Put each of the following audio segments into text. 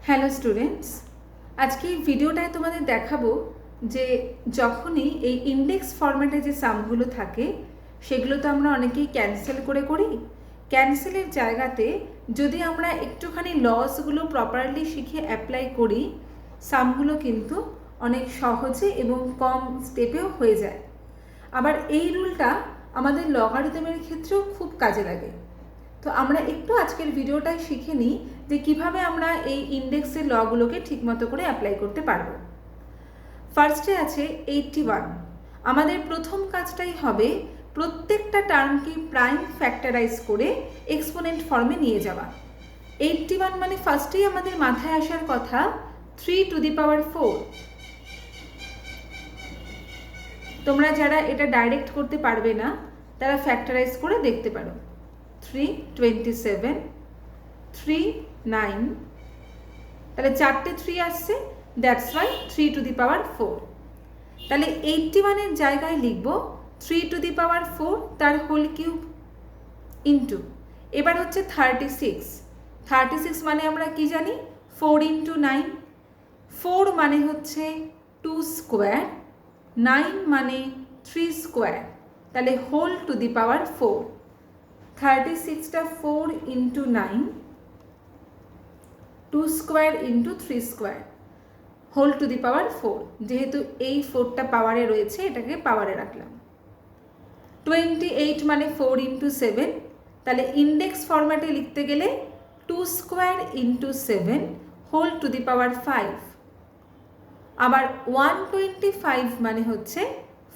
Hello students, আজকে এই ভিডিওটায় তোমাদের দেখাবো যে যখনই এই ইন্ডেক্স ফরম্যাটে যে সামগুলো থাকে সেগুলো তো আমরা অনেকেই ক্যান্সেল করি। ক্যান্সেলের জায়গাতে যদি আমরা একটুখানি লসগুলো প্রপারলি শিখে অ্যাপ্লাই করি, সামগুলো কিন্তু অনেক সহজে এবং কম স্টেপেও হয়ে যায়। আবার এই রুলটা আমাদের লগারিদমের ক্ষেত্রেও খুব কাজে লাগে। তো আমরা একটু আজকের ভিডিওটাই শিখে নিই যে কিভাবে আমরা এই ইন্ডেক্সের লগুলোকে ঠিকমতো করে অ্যাপ্লাই করতে পারবো। ফার্স্টে আছে 81। আমাদের প্রথম কাজটাই হবে প্রত্যেকটা টার্মকে প্রাইম ফ্যাক্টরাইজ করে এক্সপোনেন্ট ফর্মে নিয়ে যাওয়া। 81 মানে ফার্স্টেই আমাদের মাথায় আসার কথা 3⁴। তোমরা যারা এটা ডাইরেক্ট করতে পারবে না তারা ফ্যাক্টরাইজ করে দেখতে পারো। 327, 39, তাহলে 4টে 3 আসছে, দ্যাটস ওয়াই 3⁴। তাহলে 81-এর জায়গায় লিখব 3⁴ তার হোল কিউব ইন্টু, এবার হচ্ছে 36 মানে আমরা কি জানি 4 × 9, 4 মানে হচ্ছে 2 স্কোয়ার, 9 মানে 3 স্কোয়ার, তাহলে হোল টু দি পাওয়ার 4। 36টা 4 × 9, 2 square × 3 square, whole to the power 4। যেহেতু এই 4টা পাওয়ারে রয়েছে এটাকে পাওয়ারে রাখলাম। 28 মানে 4 × 7, তাহলে ইন্ডেক্স ফরম্যাটে লিখতে গেলে 2 স্কোয়ার × 7 হোল টু দি পাওয়ার 5। আবার 125 মানে হচ্ছে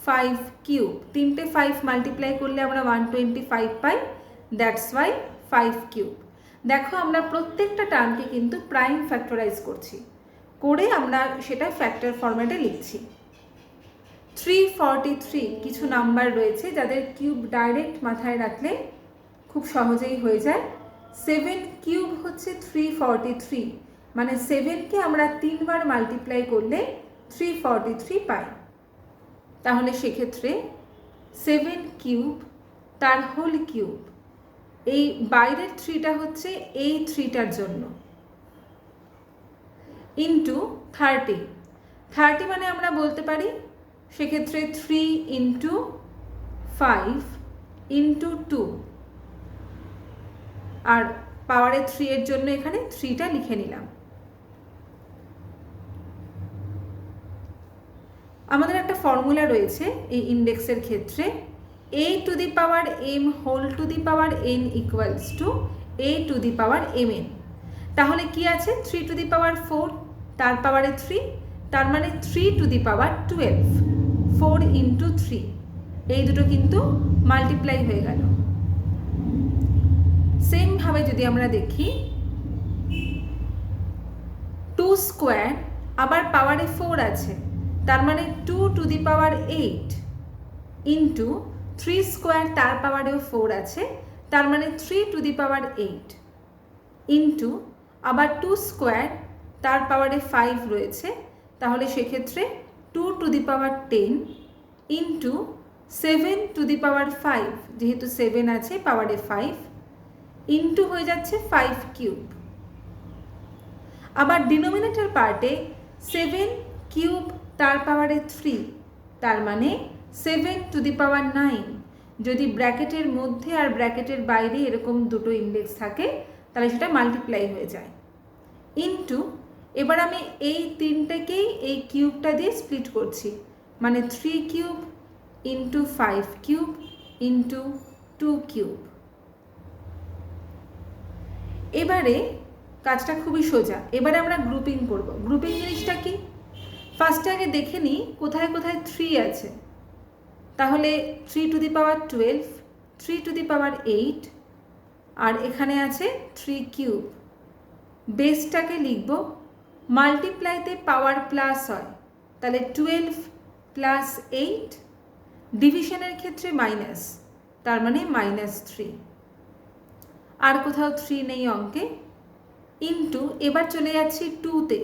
5 কিউব, 3টে 5 মাল্টিপ্লাই করলে আমরা 125 পাই, দ্যাটস ওয়াই 5 কিউব। দেখো আমরা প্রত্যেকটা টার্মকে কিন্তু প্রাইম ফ্যাক্টরাইজ করছি, করে আমরা সেটা ফ্যাক্টর ফরম্যাটে লিখছি। 343 কিছু নাম্বার রয়েছে যাদের কিউব ডাইরেক্ট মাথায় রাখলে খুব সহজেই হয়ে যায়। 7 কিউব হচ্ছে 343, মানে 7কে আমরা 3বার মাল্টিপ্লাই করলে 343 পাই। তাহলে সেক্ষেত্রে 7 কিউব তার হোল কিউব, এই বাইরের 3টা হচ্ছে এই 3টার জন্য, ইন্টু 30 মানে আমরা বলতে পারি সেক্ষেত্রে 3 × 5 × 2, আর পাওয়ারে 3 এর জন্য এখানে 3টা লিখে নিলাম। আমাদের একটা ফর্মুলা রয়েছে এই ইন্ডেক্সের ক্ষেত্রে, a⁴m whole to the power n equals to a⁴mn। তাহলে কি আছে 3⁴ তার পাওয়ারে 3, তার মানে 3⁴12, 4 × 3, এই দুটো কিন্তু মাল্টিপ্লাই হয়ে গেল। সেমভাবে যদি আমরা দেখি 2 স্কোয়ার আবার পাওয়ারে 4 আছে, তার মানে 2⁸ ইন্টু 3 স্কোয়ার তার পাওয়ারেও 4 আছে, তার মানে 3⁸ ইন্টু আবার 2 স্কোয়ার তার পাওয়ারে 5 রয়েছে, তাহলে সেক্ষেত্রে 2⁻10 ইন্টু 7⁵, যেহেতু 7 আছে পাওয়ারে 5, ইন্টু হয়ে যাচ্ছে 5 কিউব। আবার ডিনোমিনেটর পার্টে 7 কিউব তার পাওয়ারে 3, তার মানে 7⁹। যদি ব্র্যাকেটের মধ্যে আর ব্র্যাকেটের বাইরে এরকম দুটো ইন্ডেক্স থাকে তাহলে সেটা মাল্টিপ্লাই হয়ে যায়, ইন্টু এবার আমি এই 3টেকেই এই কিউবটা দিয়ে স্প্লিট করছি, মানে 3 cube into 5 cube into 2 cube. এবারে কাজটা খুবই সোজা, এবারে আমরা গ্রুপিং করব। গ্রুপিং জিনিসটা কি, ফার্স্টে আগে দেখে নিই কোথায় কোথায় 3 আছে। তাহলে 3⁻12, 3⁸8, আর এখানে আছে 3 কিউব। বেসটাকে লিখব, মাল্টিপ্লাইতে পাওয়ার প্লাস হয়, তাহলে 12 + 8, ডিভিশনের ক্ষেত্রে মাইনাস, তার মানে -3, আর কোথাও 3 নেই অঙ্কে, ইন্টু এবার চলে যাচ্ছি 2তে।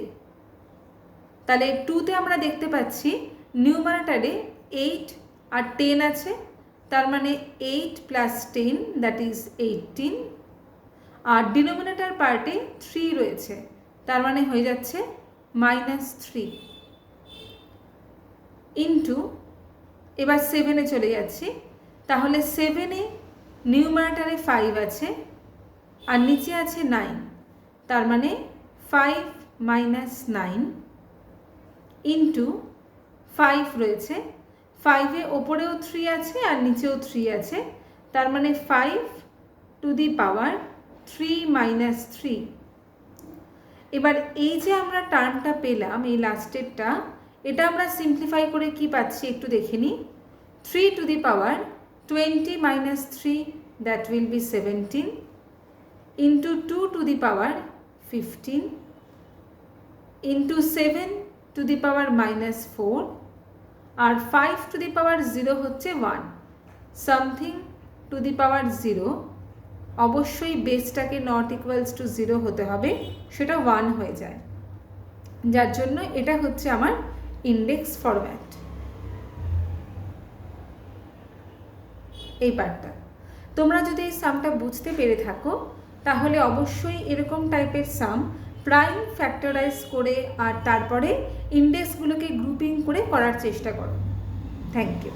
তাহলে 2তে আমরা দেখতে পাচ্ছি নিউমারেটরে 8 আর 10 আছে, তার মানে 8 + 10 দ্যাট ইজ 18, আর ডিনোমিনেটর পার্টে 3 রয়েছে, তার মানে হয়ে যাচ্ছে -3 ইন্টু, এবার 7-এ চলে যাচ্ছি, তাহলে 7-এ নিউমারেটারে 5 আছে আর নিচে আছে 9, তার মানে 5 - 9 ইন্টু 5 রয়েছে, 5-এ ওপরেও 3 আছে আর নিচেও 3 আছে, তার মানে 5 টু দি পাওয়ার 3 - 3। এবার এই যে আমরা টার্মটা পেলাম, এই লাস্টেরটা, এটা আমরা সিম্পলিফাই করে কি পাচ্ছি একটু দেখে নিই। 3 to the power 20 - 3, that will be 17, into 2 to the power 15, into 7 to the power -4, আর 5 টু দি পাওয়ার 0 হচ্ছে 1, সামথিং টু দি পাওয়ার 0, অবশ্যই বেসটাকে নট ইকুয়ালস টু 0 হতে হবে, সেটা 1 হয়ে যায়, যার জন্য এটা হচ্ছে আমার ইন্ডেক্স ফরম্যাট। এই পার্টটা তোমরা যদি এই সামটা বুঝতে পেরে থাকো তাহলে অবশ্যই এরকম টাইপের সাম প্রাইম ফ্যাক্টরাইজ করে আর তারপরে ইন্ডেক্সগুলোকে গ্রুপিং করে করার চেষ্টা করো। Thank you.